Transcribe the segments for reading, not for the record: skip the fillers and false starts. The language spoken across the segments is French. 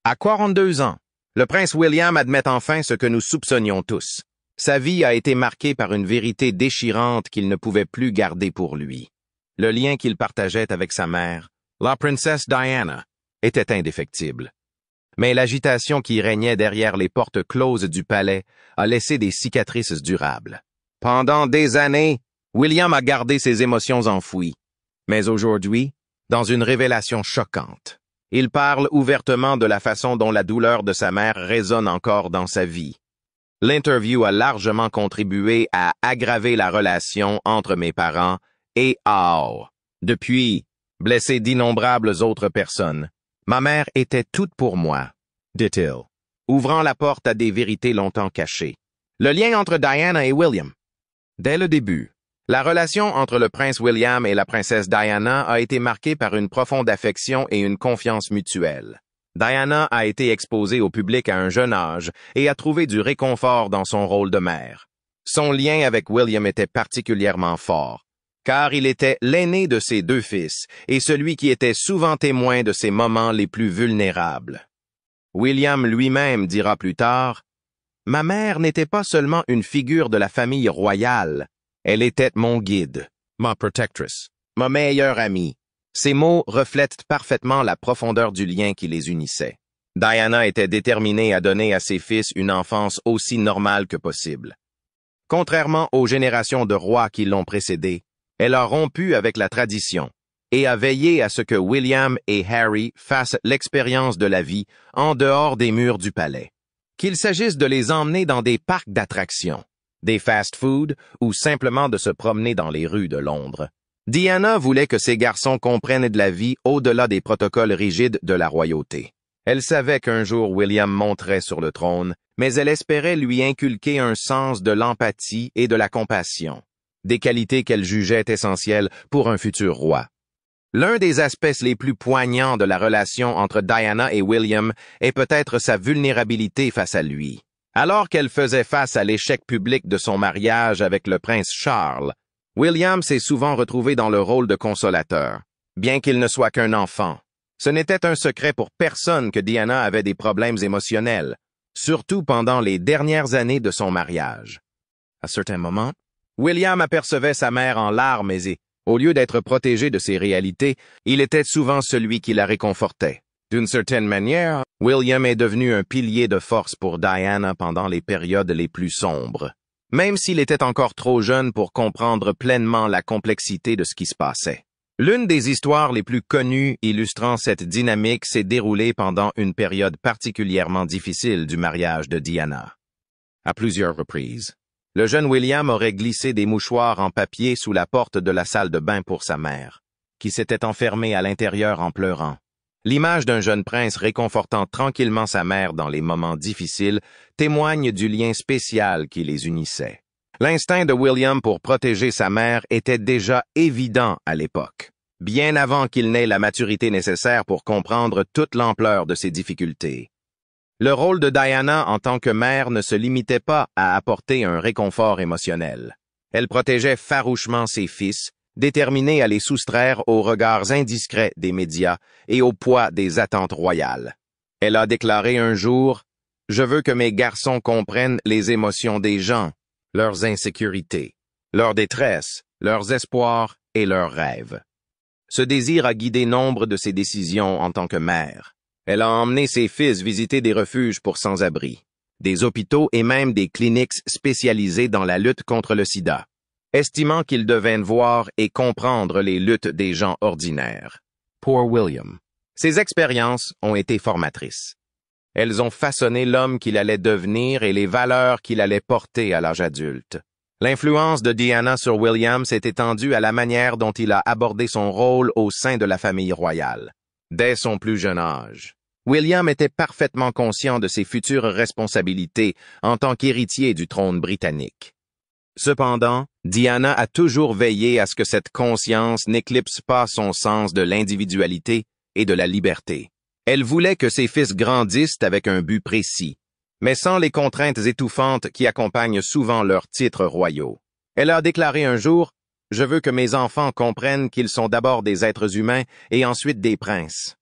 À 42 ans, le prince William admet enfin ce que nous soupçonnions tous. Sa vie a été marquée par une vérité déchirante qu'il ne pouvait plus garder pour lui. Le lien qu'il partageait avec sa mère, la princesse Diana, était indéfectible. Mais l'agitation qui régnait derrière les portes closes du palais a laissé des cicatrices durables. Pendant des années, William a gardé ses émotions enfouies. Mais aujourd'hui, dans une révélation choquante, il parle ouvertement de la façon dont la douleur de sa mère résonne encore dans sa vie. L'interview a largement contribué à aggraver la relation entre mes parents et Ao. Depuis, blessé d'innombrables autres personnes, ma mère était toute pour moi, dit-il, ouvrant la porte à des vérités longtemps cachées. Le lien entre Diana et William. Dès le début, la relation entre le prince William et la princesse Diana a été marquée par une profonde affection et une confiance mutuelle. Diana a été exposée au public à un jeune âge et a trouvé du réconfort dans son rôle de mère. Son lien avec William était particulièrement fort, car il était l'aîné de ses deux fils et celui qui était souvent témoin de ses moments les plus vulnérables. William lui-même dira plus tard, « Ma mère n'était pas seulement une figure de la famille royale, elle était mon guide, ma protectress, ma meilleure amie. » Ces mots reflètent parfaitement la profondeur du lien qui les unissait. Diana était déterminée à donner à ses fils une enfance aussi normale que possible. Contrairement aux générations de rois qui l'ont précédée, elle a rompu avec la tradition et a veillé à ce que William et Harry fassent l'expérience de la vie en dehors des murs du palais. Qu'il s'agisse de les emmener dans des parcs d'attractions, des fast-food ou simplement de se promener dans les rues de Londres. Diana voulait que ses garçons comprennent de la vie au-delà des protocoles rigides de la royauté. Elle savait qu'un jour William monterait sur le trône, mais elle espérait lui inculquer un sens de l'empathie et de la compassion, des qualités qu'elle jugeait essentielles pour un futur roi. L'un des aspects les plus poignants de la relation entre Diana et William est peut-être sa vulnérabilité face à lui. Alors qu'elle faisait face à l'échec public de son mariage avec le prince Charles, William s'est souvent retrouvé dans le rôle de consolateur, bien qu'il ne soit qu'un enfant. Ce n'était un secret pour personne que Diana avait des problèmes émotionnels, surtout pendant les dernières années de son mariage. À certains moments, William apercevait sa mère en larmes et, au lieu d'être protégé de ses réalités, il était souvent celui qui la réconfortait. D'une certaine manière, William est devenu un pilier de force pour Diana pendant les périodes les plus sombres, même s'il était encore trop jeune pour comprendre pleinement la complexité de ce qui se passait. L'une des histoires les plus connues illustrant cette dynamique s'est déroulée pendant une période particulièrement difficile du mariage de Diana. À plusieurs reprises, le jeune William aurait glissé des mouchoirs en papier sous la porte de la salle de bain pour sa mère, qui s'était enfermée à l'intérieur en pleurant. L'image d'un jeune prince réconfortant tranquillement sa mère dans les moments difficiles témoigne du lien spécial qui les unissait. L'instinct de William pour protéger sa mère était déjà évident à l'époque, bien avant qu'il n'ait la maturité nécessaire pour comprendre toute l'ampleur de ses difficultés. Le rôle de Diana en tant que mère ne se limitait pas à apporter un réconfort émotionnel. Elle protégeait farouchement ses fils, déterminée à les soustraire aux regards indiscrets des médias et au poids des attentes royales. Elle a déclaré un jour « Je veux que mes garçons comprennent les émotions des gens, leurs insécurités, leur détresse, leurs espoirs et leurs rêves. » Ce désir a guidé nombre de ses décisions en tant que mère. Elle a emmené ses fils visiter des refuges pour sans-abri, des hôpitaux et même des cliniques spécialisées dans la lutte contre le sida, estimant qu'ils devaient voir et comprendre les luttes des gens ordinaires. Pour William, ces expériences ont été formatrices. Elles ont façonné l'homme qu'il allait devenir et les valeurs qu'il allait porter à l'âge adulte. L'influence de Diana sur William s'est étendue à la manière dont il a abordé son rôle au sein de la famille royale. Dès son plus jeune âge, William était parfaitement conscient de ses futures responsabilités en tant qu'héritier du trône britannique. Cependant, Diana a toujours veillé à ce que cette conscience n'éclipse pas son sens de l'individualité et de la liberté. Elle voulait que ses fils grandissent avec un but précis, mais sans les contraintes étouffantes qui accompagnent souvent leurs titres royaux. Elle a déclaré un jour « Je veux que mes enfants comprennent qu'ils sont d'abord des êtres humains et ensuite des princes. »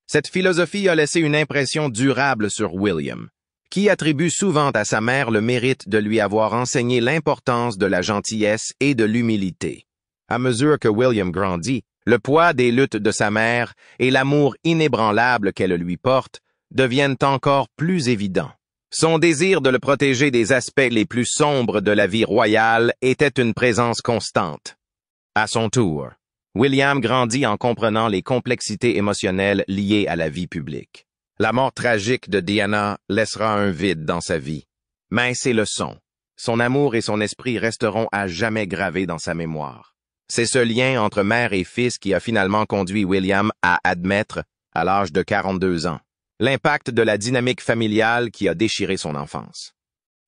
Cette philosophie a laissé une impression durable sur William, qui attribue souvent à sa mère le mérite de lui avoir enseigné l'importance de la gentillesse et de l'humilité. À mesure que William grandit, le poids des luttes de sa mère et l'amour inébranlable qu'elle lui porte deviennent encore plus évidents. Son désir de le protéger des aspects les plus sombres de la vie royale était une présence constante. À son tour, William grandit en comprenant les complexités émotionnelles liées à la vie publique. La mort tragique de Diana laissera un vide dans sa vie, mais ses leçons, son amour et son esprit resteront à jamais gravés dans sa mémoire. C'est ce lien entre mère et fils qui a finalement conduit William à admettre, à l'âge de 42 ans, l'impact de la dynamique familiale qui a déchiré son enfance.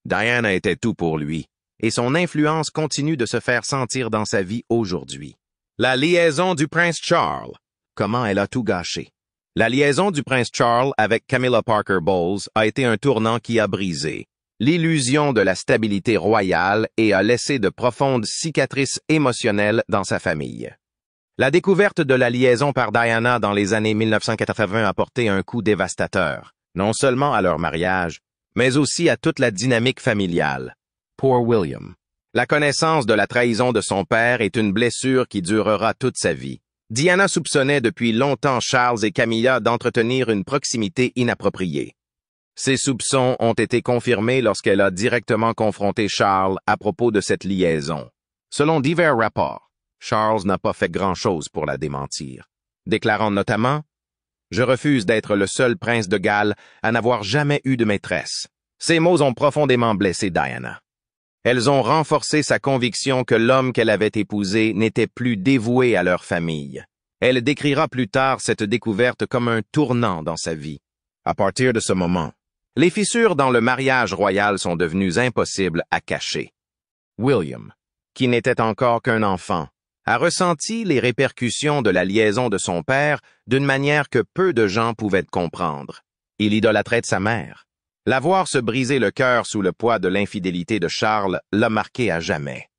Diana était tout pour lui, et son influence continue de se faire sentir dans sa vie aujourd'hui. La liaison du prince Charles. Comment elle a tout gâché. La liaison du prince Charles avec Camilla Parker Bowles a été un tournant qui a brisé l'illusion de la stabilité royale et a laissé de profondes cicatrices émotionnelles dans sa famille. La découverte de la liaison par Diana dans les années 1980 a porté un coup dévastateur, non seulement à leur mariage, mais aussi à toute la dynamique familiale. Pour William, la connaissance de la trahison de son père est une blessure qui durera toute sa vie. Diana soupçonnait depuis longtemps Charles et Camilla d'entretenir une proximité inappropriée. Ces soupçons ont été confirmés lorsqu'elle a directement confronté Charles à propos de cette liaison. Selon divers rapports, Charles n'a pas fait grand-chose pour la démentir, déclarant notamment « Je refuse d'être le seul prince de Galles à n'avoir jamais eu de maîtresse ». Ces mots ont profondément blessé Diana. Elles ont renforcé sa conviction que l'homme qu'elle avait épousé n'était plus dévoué à leur famille. Elle décrira plus tard cette découverte comme un tournant dans sa vie. À partir de ce moment, les fissures dans le mariage royal sont devenues impossibles à cacher. William, qui n'était encore qu'un enfant, a ressenti les répercussions de la liaison de son père d'une manière que peu de gens pouvaient comprendre. Il idolâtrait sa mère. La voir se briser le cœur sous le poids de l'infidélité de Charles l'a marqué à jamais.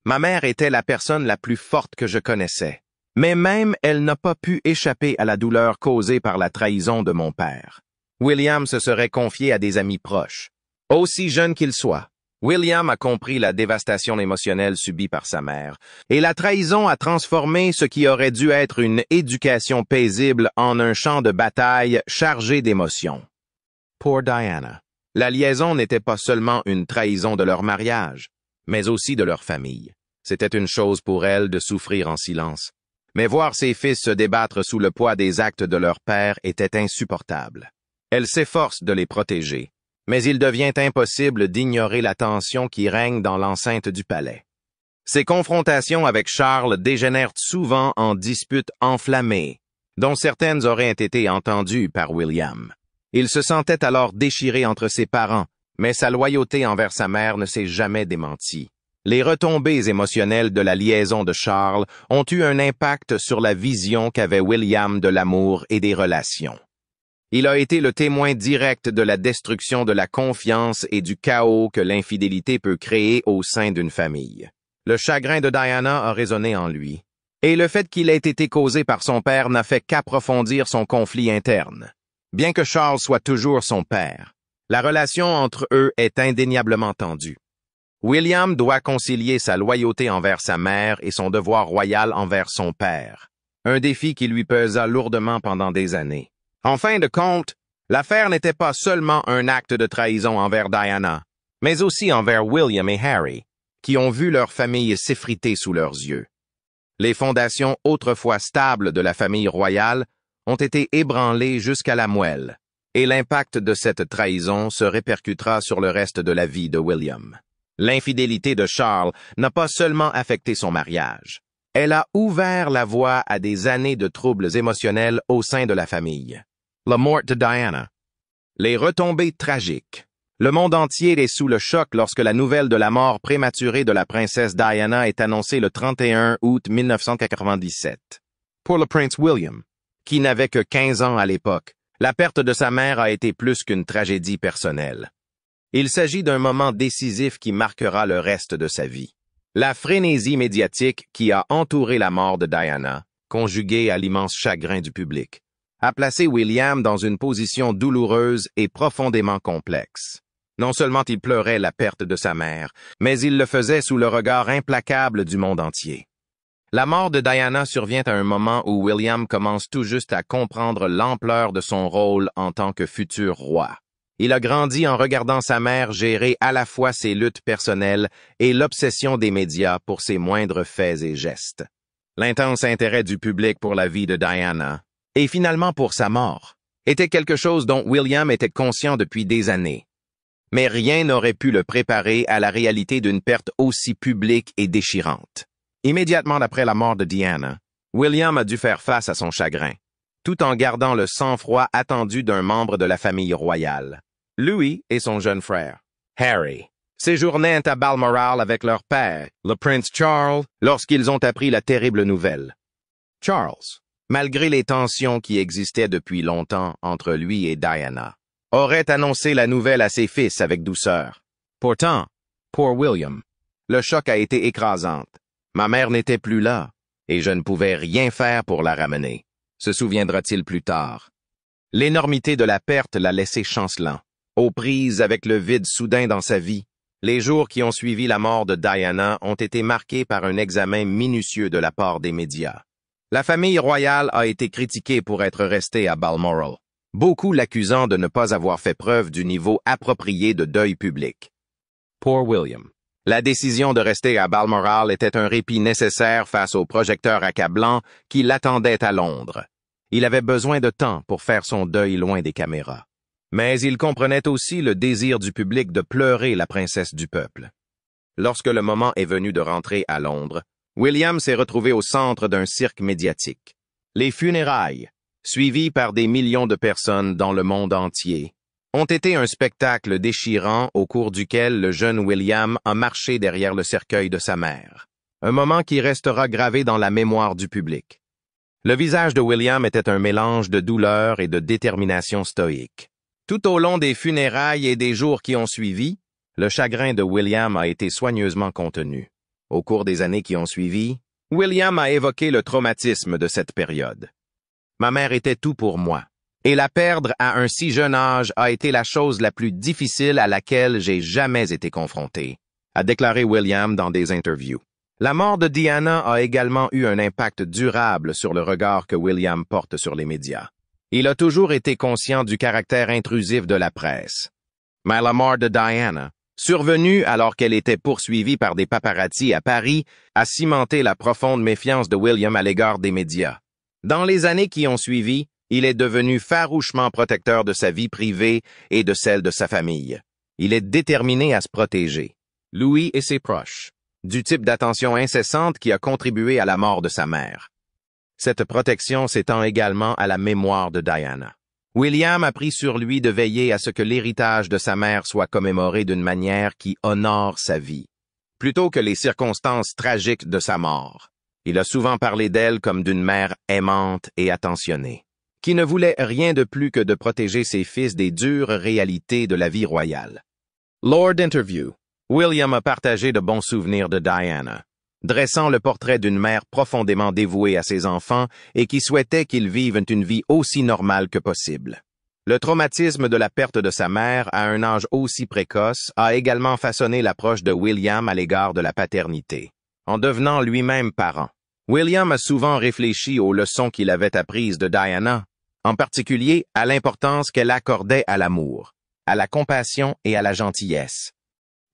Ma mère était la personne la plus forte que je connaissais, mais même elle n'a pas pu échapper à la douleur causée par la trahison de mon père. William se serait confié à des amis proches. Aussi jeune qu'il soit, William a compris la dévastation émotionnelle subie par sa mère, et la trahison a transformé ce qui aurait dû être une éducation paisible en un champ de bataille chargé d'émotions. Pour Diana, la liaison n'était pas seulement une trahison de leur mariage, mais aussi de leur famille. C'était une chose pour elle de souffrir en silence, mais voir ses fils se débattre sous le poids des actes de leur père était insupportable. Elle s'efforce de les protéger, mais il devient impossible d'ignorer la tension qui règne dans l'enceinte du palais. Ces confrontations avec Charles dégénèrent souvent en disputes enflammées, dont certaines auraient été entendues par William. Il se sentait alors déchiré entre ses parents, mais sa loyauté envers sa mère ne s'est jamais démentie. Les retombées émotionnelles de la liaison de Charles ont eu un impact sur la vision qu'avait William de l'amour et des relations. Il a été le témoin direct de la destruction de la confiance et du chaos que l'infidélité peut créer au sein d'une famille. Le chagrin de Diana a résonné en lui, et le fait qu'il ait été causé par son père n'a fait qu'approfondir son conflit interne. Bien que Charles soit toujours son père, la relation entre eux est indéniablement tendue. William doit concilier sa loyauté envers sa mère et son devoir royal envers son père, un défi qui lui pesa lourdement pendant des années. En fin de compte, l'affaire n'était pas seulement un acte de trahison envers Diana, mais aussi envers William et Harry, qui ont vu leur famille s'effriter sous leurs yeux. Les fondations autrefois stables de la famille royale ont été ébranlées jusqu'à la moelle, et l'impact de cette trahison se répercutera sur le reste de la vie de William. L'infidélité de Charles n'a pas seulement affecté son mariage, elle a ouvert la voie à des années de troubles émotionnels au sein de la famille. La mort de Diana. Les retombées tragiques. Le monde entier est sous le choc lorsque la nouvelle de la mort prématurée de la princesse Diana est annoncée le 31 août 1997. Pour le prince William, qui n'avait que 15 ans à l'époque, la perte de sa mère a été plus qu'une tragédie personnelle. Il s'agit d'un moment décisif qui marquera le reste de sa vie. La frénésie médiatique qui a entouré la mort de Diana, conjuguée à l'immense chagrin du public, a placé William dans une position douloureuse et profondément complexe. Non seulement il pleurait la perte de sa mère, mais il le faisait sous le regard implacable du monde entier. La mort de Diana survient à un moment où William commence tout juste à comprendre l'ampleur de son rôle en tant que futur roi. Il a grandi en regardant sa mère gérer à la fois ses luttes personnelles et l'obsession des médias pour ses moindres faits et gestes. L'intense intérêt du public pour la vie de Diana, et finalement pour sa mort, était quelque chose dont William était conscient depuis des années. Mais rien n'aurait pu le préparer à la réalité d'une perte aussi publique et déchirante. Immédiatement après la mort de Diana, William a dû faire face à son chagrin, tout en gardant le sang-froid attendu d'un membre de la famille royale. Louis et son jeune frère, Harry, séjournaient à Balmoral avec leur père, le prince Charles, lorsqu'ils ont appris la terrible nouvelle. Charles, malgré les tensions qui existaient depuis longtemps entre lui et Diana, aurait annoncé la nouvelle à ses fils avec douceur. Pourtant, pour William, le choc a été écrasant. Ma mère n'était plus là, et je ne pouvais rien faire pour la ramener, se souviendra-t-il plus tard. L'énormité de la perte l'a laissé chancelant, aux prises avec le vide soudain dans sa vie. Les jours qui ont suivi la mort de Diana ont été marqués par un examen minutieux de la part des médias. La famille royale a été critiquée pour être restée à Balmoral, beaucoup l'accusant de ne pas avoir fait preuve du niveau approprié de deuil public. Pour William, la décision de rester à Balmoral était un répit nécessaire face aux projecteurs accablants qui l'attendaient à Londres. Il avait besoin de temps pour faire son deuil loin des caméras. Mais il comprenait aussi le désir du public de pleurer la princesse du peuple. Lorsque le moment est venu de rentrer à Londres, William s'est retrouvé au centre d'un cirque médiatique. Les funérailles, suivies par des millions de personnes dans le monde entier, ont été un spectacle déchirant au cours duquel le jeune William a marché derrière le cercueil de sa mère. Un moment qui restera gravé dans la mémoire du public. Le visage de William était un mélange de douleur et de détermination stoïque. Tout au long des funérailles et des jours qui ont suivi, le chagrin de William a été soigneusement contenu. Au cours des années qui ont suivi, William a évoqué le traumatisme de cette période. Ma mère était tout pour moi. Et la perdre à un si jeune âge a été la chose la plus difficile à laquelle j'ai jamais été confronté, a déclaré William dans des interviews. La mort de Diana a également eu un impact durable sur le regard que William porte sur les médias. Il a toujours été conscient du caractère intrusif de la presse. Mais la mort de Diana, survenue alors qu'elle était poursuivie par des paparazzis à Paris, a cimenté la profonde méfiance de William à l'égard des médias. Dans les années qui ont suivi, il est devenu farouchement protecteur de sa vie privée et de celle de sa famille. Il est déterminé à se protéger, Louis et ses proches, du type d'attention incessante qui a contribué à la mort de sa mère. Cette protection s'étend également à la mémoire de Diana. William a pris sur lui de veiller à ce que l'héritage de sa mère soit commémoré d'une manière qui honore sa vie, plutôt que les circonstances tragiques de sa mort. Il a souvent parlé d'elle comme d'une mère aimante et attentionnée, qui ne voulait rien de plus que de protéger ses fils des dures réalités de la vie royale. Lors d'interview, William a partagé de bons souvenirs de Diana, dressant le portrait d'une mère profondément dévouée à ses enfants et qui souhaitait qu'ils vivent une vie aussi normale que possible. Le traumatisme de la perte de sa mère à un âge aussi précoce a également façonné l'approche de William à l'égard de la paternité. En devenant lui-même parent, William a souvent réfléchi aux leçons qu'il avait apprises de Diana, en particulier à l'importance qu'elle accordait à l'amour, à la compassion et à la gentillesse.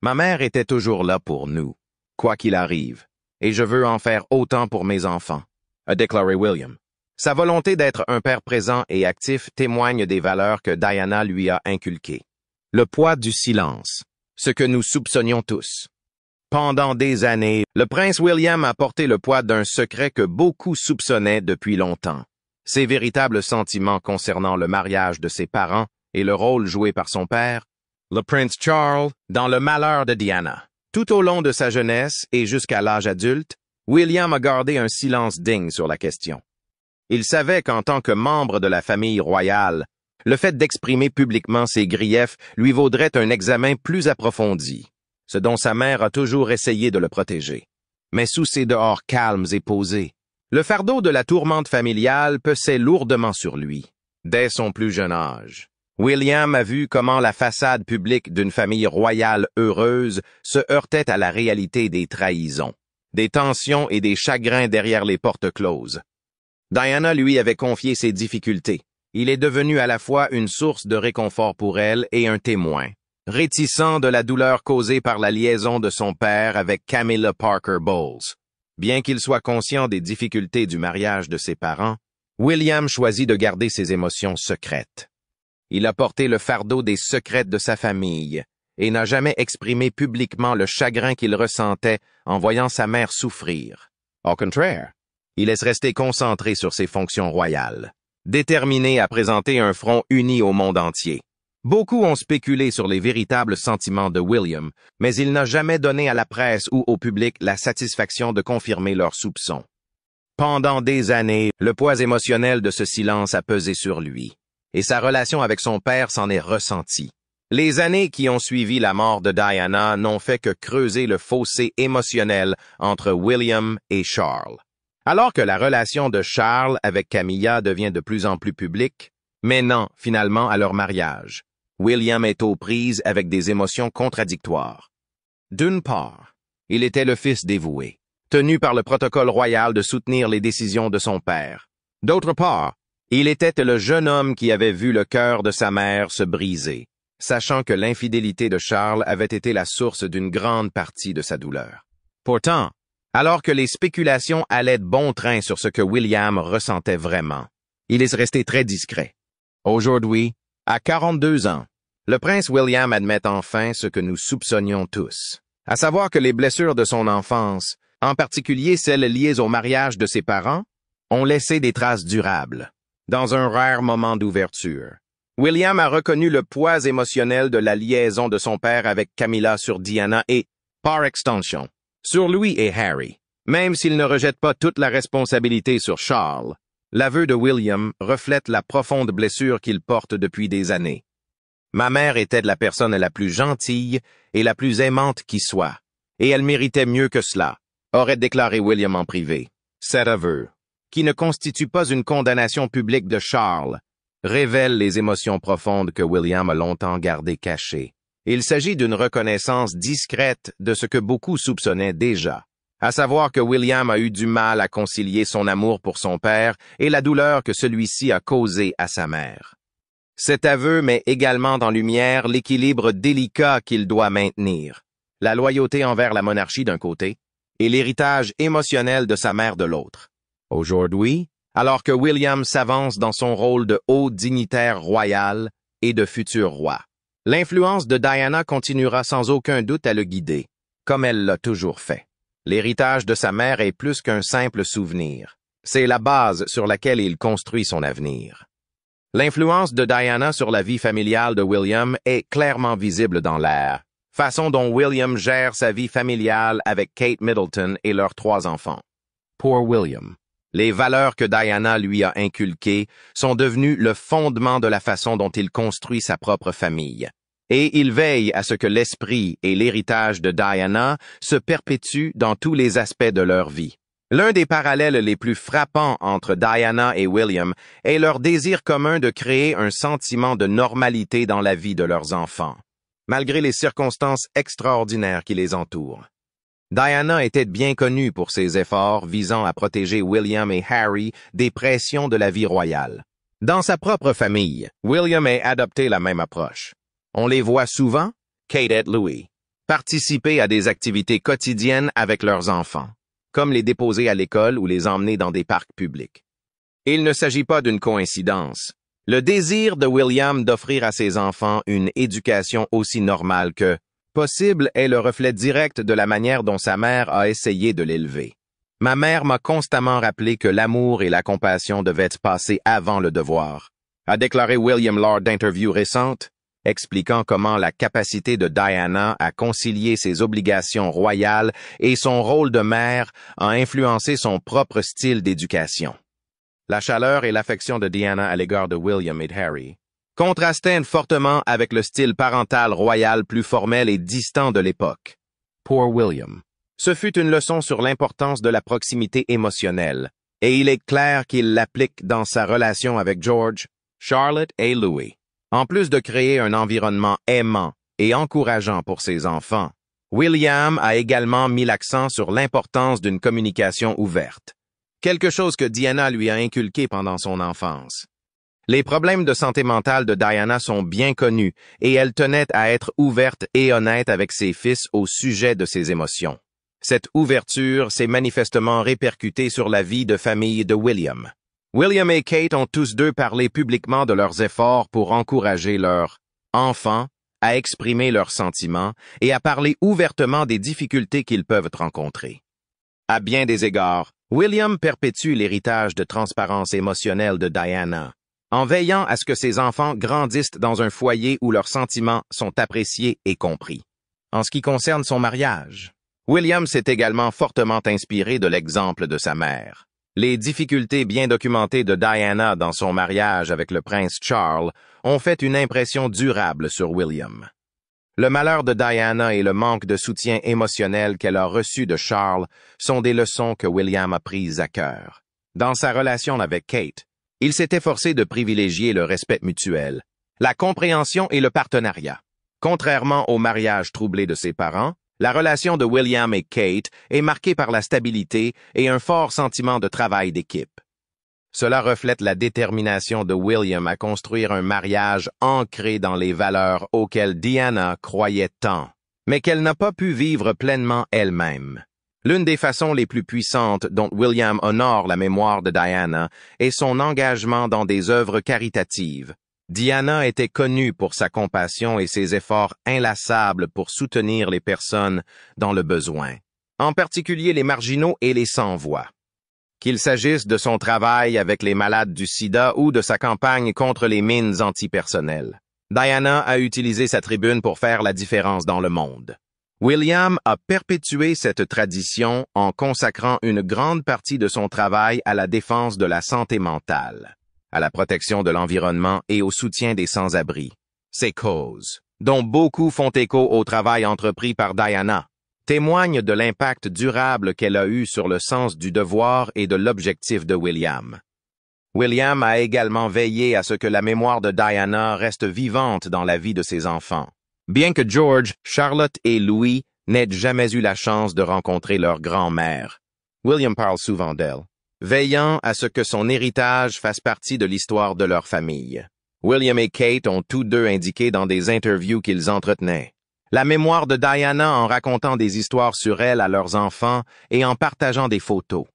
Ma mère était toujours là pour nous, quoi qu'il arrive, et je veux en faire autant pour mes enfants, a déclaré William. Sa volonté d'être un père présent et actif témoigne des valeurs que Diana lui a inculquées. Le poids du silence, ce que nous soupçonnions tous. Pendant des années, le prince William a porté le poids d'un secret que beaucoup soupçonnaient depuis longtemps. Ses véritables sentiments concernant le mariage de ses parents et le rôle joué par son père, le prince Charles, dans le malheur de Diana. Tout au long de sa jeunesse et jusqu'à l'âge adulte, William a gardé un silence digne sur la question. Il savait qu'en tant que membre de la famille royale, le fait d'exprimer publiquement ses griefs lui vaudrait un examen plus approfondi, ce dont sa mère a toujours essayé de le protéger. Mais sous ses dehors calmes et posés, le fardeau de la tourmente familiale pesait lourdement sur lui. Dès son plus jeune âge, William a vu comment la façade publique d'une famille royale heureuse se heurtait à la réalité des trahisons, des tensions et des chagrins derrière les portes closes. Diana lui avait confié ses difficultés. Il est devenu à la fois une source de réconfort pour elle et un témoin, réticent de la douleur causée par la liaison de son père avec Camilla Parker Bowles. Bien qu'il soit conscient des difficultés du mariage de ses parents, William choisit de garder ses émotions secrètes. Il a porté le fardeau des secrets de sa famille et n'a jamais exprimé publiquement le chagrin qu'il ressentait en voyant sa mère souffrir. Au contraire, il est resté concentré sur ses fonctions royales, déterminé à présenter un front uni au monde entier. Beaucoup ont spéculé sur les véritables sentiments de William, mais il n'a jamais donné à la presse ou au public la satisfaction de confirmer leurs soupçons. Pendant des années, le poids émotionnel de ce silence a pesé sur lui, et sa relation avec son père s'en est ressentie. Les années qui ont suivi la mort de Diana n'ont fait que creuser le fossé émotionnel entre William et Charles. Alors que la relation de Charles avec Camilla devient de plus en plus publique, menant finalement à leur mariage, William est aux prises avec des émotions contradictoires. D'une part, il était le fils dévoué, tenu par le protocole royal de soutenir les décisions de son père. D'autre part, il était le jeune homme qui avait vu le cœur de sa mère se briser, sachant que l'infidélité de Charles avait été la source d'une grande partie de sa douleur. Pourtant, alors que les spéculations allaient de bon train sur ce que William ressentait vraiment, il est resté très discret. Aujourd'hui, à 42 ans, le prince William admet enfin ce que nous soupçonnions tous, à savoir que les blessures de son enfance, en particulier celles liées au mariage de ses parents, ont laissé des traces durables. Dans un rare moment d'ouverture, William a reconnu le poids émotionnel de la liaison de son père avec Camilla sur Diana et, par extension, sur Louis et Harry. Même s'il ne rejette pas toute la responsabilité sur Charles, l'aveu de William reflète la profonde blessure qu'il porte depuis des années. Ma mère était la personne la plus gentille et la plus aimante qui soit, et elle méritait mieux que cela, aurait déclaré William en privé. Cet aveu, qui ne constitue pas une condamnation publique de Charles, révèle les émotions profondes que William a longtemps gardées cachées. Il s'agit d'une reconnaissance discrète de ce que beaucoup soupçonnaient déjà, à savoir que William a eu du mal à concilier son amour pour son père et la douleur que celui-ci a causée à sa mère. Cet aveu met également en lumière l'équilibre délicat qu'il doit maintenir, la loyauté envers la monarchie d'un côté et l'héritage émotionnel de sa mère de l'autre. Aujourd'hui, alors que William s'avance dans son rôle de haut dignitaire royal et de futur roi, l'influence de Diana continuera sans aucun doute à le guider, comme elle l'a toujours fait. L'héritage de sa mère est plus qu'un simple souvenir. C'est la base sur laquelle il construit son avenir. L'influence de Diana sur la vie familiale de William est clairement visible dans l'air, façon dont William gère sa vie familiale avec Kate Middleton et leurs 3 enfants. Pour William, les valeurs que Diana lui a inculquées sont devenues le fondement de la façon dont il construit sa propre famille. Et il veille à ce que l'esprit et l'héritage de Diana se perpétuent dans tous les aspects de leur vie. L'un des parallèles les plus frappants entre Diana et William est leur désir commun de créer un sentiment de normalité dans la vie de leurs enfants, malgré les circonstances extraordinaires qui les entourent. Diana était bien connue pour ses efforts visant à protéger William et Harry des pressions de la vie royale. Dans sa propre famille, William a adopté la même approche. On les voit souvent, Kate et Louis, participer à des activités quotidiennes avec leurs enfants, comme les déposer à l'école ou les emmener dans des parcs publics. Il ne s'agit pas d'une coïncidence. Le désir de William d'offrir à ses enfants une éducation aussi normale que possible est le reflet direct de la manière dont sa mère a essayé de l'élever. Ma mère m'a constamment rappelé que l'amour et la compassion devaient passer avant le devoir, a déclaré William lors d'interviews récentes, expliquant comment la capacité de Diana à concilier ses obligations royales et son rôle de mère a influencé son propre style d'éducation. La chaleur et l'affection de Diana à l'égard de William et de Harry contrastaient fortement avec le style parental royal plus formel et distant de l'époque. Pour William, ce fut une leçon sur l'importance de la proximité émotionnelle, et il est clair qu'il l'applique dans sa relation avec George, Charlotte et Louis. En plus de créer un environnement aimant et encourageant pour ses enfants, William a également mis l'accent sur l'importance d'une communication ouverte, quelque chose que Diana lui a inculqué pendant son enfance. Les problèmes de santé mentale de Diana sont bien connus et elle tenait à être ouverte et honnête avec ses fils au sujet de ses émotions. Cette ouverture s'est manifestement répercutée sur la vie de famille de William. William et Kate ont tous deux parlé publiquement de leurs efforts pour encourager leurs enfants à exprimer leurs sentiments et à parler ouvertement des difficultés qu'ils peuvent rencontrer. À bien des égards, William perpétue l'héritage de transparence émotionnelle de Diana, en veillant à ce que ses enfants grandissent dans un foyer où leurs sentiments sont appréciés et compris. En ce qui concerne son mariage, William s'est également fortement inspiré de l'exemple de sa mère. Les difficultés bien documentées de Diana dans son mariage avec le prince Charles ont fait une impression durable sur William. Le malheur de Diana et le manque de soutien émotionnel qu'elle a reçu de Charles sont des leçons que William a prises à cœur. Dans sa relation avec Kate, il s'est efforcé de privilégier le respect mutuel, la compréhension et le partenariat. Contrairement au mariage troublé de ses parents, la relation de William et Kate est marquée par la stabilité et un fort sentiment de travail d'équipe. Cela reflète la détermination de William à construire un mariage ancré dans les valeurs auxquelles Diana croyait tant, mais qu'elle n'a pas pu vivre pleinement elle-même. L'une des façons les plus puissantes dont William honore la mémoire de Diana est son engagement dans des œuvres caritatives. Diana était connue pour sa compassion et ses efforts inlassables pour soutenir les personnes dans le besoin, en particulier les marginaux et les sans-voix. Qu'il s'agisse de son travail avec les malades du sida ou de sa campagne contre les mines antipersonnelles, Diana a utilisé sa tribune pour faire la différence dans le monde. William a perpétué cette tradition en consacrant une grande partie de son travail à la défense de la santé mentale, à la protection de l'environnement et au soutien des sans-abri. Ces causes, dont beaucoup font écho au travail entrepris par Diana, témoignent de l'impact durable qu'elle a eu sur le sens du devoir et de l'objectif de William. William a également veillé à ce que la mémoire de Diana reste vivante dans la vie de ses enfants. Bien que George, Charlotte et Louis n'aient jamais eu la chance de rencontrer leur grand-mère, William parle souvent d'elle, veillant à ce que son héritage fasse partie de l'histoire de leur famille. William et Kate ont tous deux indiqué dans des interviews qu'ils entretenaient la mémoire de Diana en racontant des histoires sur elle à leurs enfants et en partageant des photos.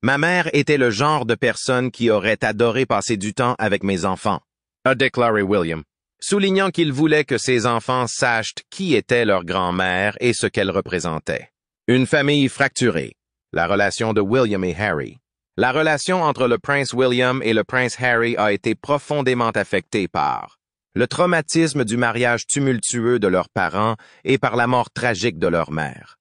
Ma mère était le genre de personne qui aurait adoré passer du temps avec mes enfants, a déclaré William, soulignant qu'il voulait que ses enfants sachent qui était leur grand-mère et ce qu'elle représentait. Une famille fracturée, la relation de William et Harry. La relation entre le prince William et le prince Harry a été profondément affectée par le traumatisme du mariage tumultueux de leurs parents et par la mort tragique de leur mère.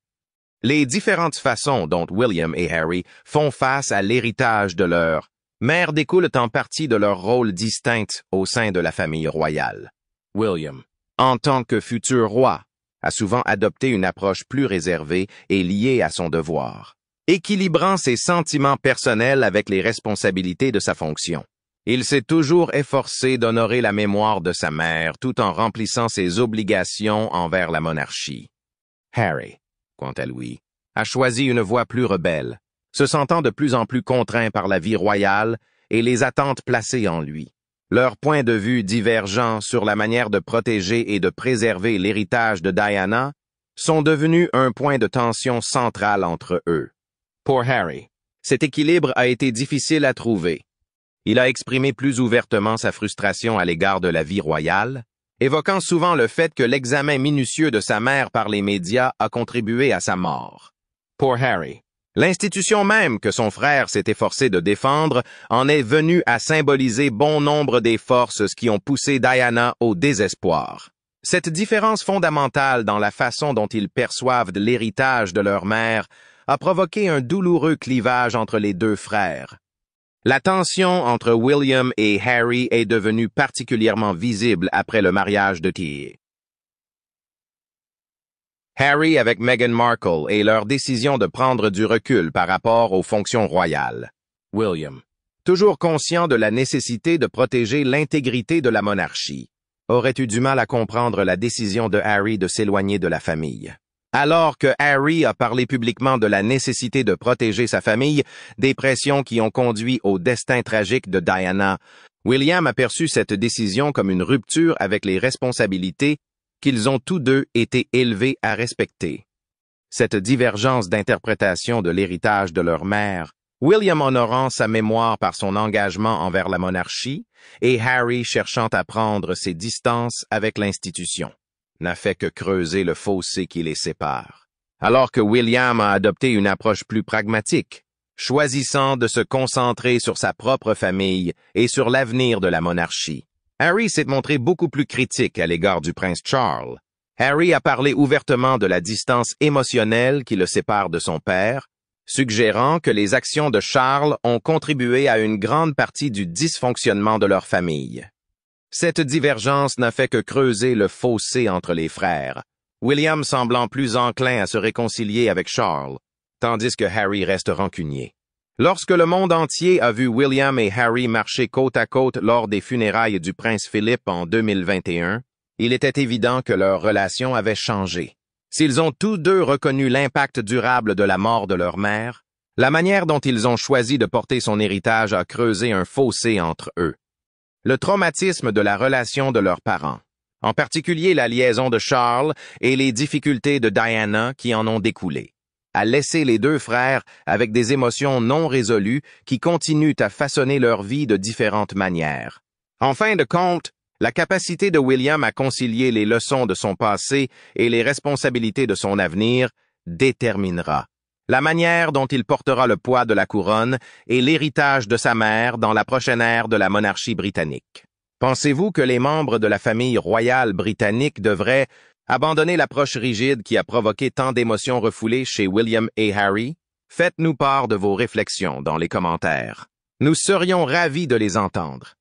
Les différentes façons dont William et Harry font face à l'héritage de leur mère découlent en partie de leur rôle distinct au sein de la famille royale. William, en tant que futur roi, a souvent adopté une approche plus réservée et liée à son devoir, équilibrant ses sentiments personnels avec les responsabilités de sa fonction. Il s'est toujours efforcé d'honorer la mémoire de sa mère tout en remplissant ses obligations envers la monarchie. Harry, quant à lui, a choisi une voie plus rebelle, se sentant de plus en plus contraint par la vie royale et les attentes placées en lui. Leurs points de vue divergents sur la manière de protéger et de préserver l'héritage de Diana sont devenus un point de tension central entre eux. Pour Harry, cet équilibre a été difficile à trouver. Il a exprimé plus ouvertement sa frustration à l'égard de la vie royale, évoquant souvent le fait que l'examen minutieux de sa mère par les médias a contribué à sa mort. Pour Harry, l'institution même que son frère s'est efforcé de défendre en est venue à symboliser bon nombre des forces qui ont poussé Diana au désespoir. Cette différence fondamentale dans la façon dont ils perçoivent l'héritage de leur mère a provoqué un douloureux clivage entre les deux frères. La tension entre William et Harry est devenue particulièrement visible après le mariage de T. Harry avec Meghan Markle et leur décision de prendre du recul par rapport aux fonctions royales. William, toujours conscient de la nécessité de protéger l'intégrité de la monarchie, aurait eu du mal à comprendre la décision de Harry de s'éloigner de la famille. Alors que Harry a parlé publiquement de la nécessité de protéger sa famille des pressions qui ont conduit au destin tragique de Diana, William a perçu cette décision comme une rupture avec les responsabilités qu'ils ont tous deux été élevés à respecter. Cette divergence d'interprétation de l'héritage de leur mère, William honorant sa mémoire par son engagement envers la monarchie et Harry cherchant à prendre ses distances avec l'institution, n'a fait que creuser le fossé qui les sépare. Alors que William a adopté une approche plus pragmatique, choisissant de se concentrer sur sa propre famille et sur l'avenir de la monarchie, Harry s'est montré beaucoup plus critique à l'égard du prince Charles. Harry a parlé ouvertement de la distance émotionnelle qui le sépare de son père, suggérant que les actions de Charles ont contribué à une grande partie du dysfonctionnement de leur famille. Cette divergence n'a fait que creuser le fossé entre les frères, William semblant plus enclin à se réconcilier avec Charles, tandis que Harry reste rancunier. Lorsque le monde entier a vu William et Harry marcher côte à côte lors des funérailles du prince Philippe en 2021, il était évident que leur relation avait changé. S'ils ont tous deux reconnu l'impact durable de la mort de leur mère, la manière dont ils ont choisi de porter son héritage a creusé un fossé entre eux. Le traumatisme de la relation de leurs parents, en particulier la liaison de Charles et les difficultés de Diana qui en ont découlé, a laissé les deux frères avec des émotions non résolues qui continuent à façonner leur vie de différentes manières. En fin de compte, la capacité de William à concilier les leçons de son passé et les responsabilités de son avenir déterminera la manière dont il portera le poids de la couronne et l'héritage de sa mère dans la prochaine ère de la monarchie britannique. Pensez-vous que les membres de la famille royale britannique devraient abandonner l'approche rigide qui a provoqué tant d'émotions refoulées chez William et Harry? Faites-nous part de vos réflexions dans les commentaires. Nous serions ravis de les entendre.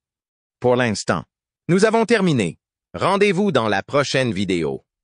Pour l'instant, nous avons terminé. Rendez-vous dans la prochaine vidéo.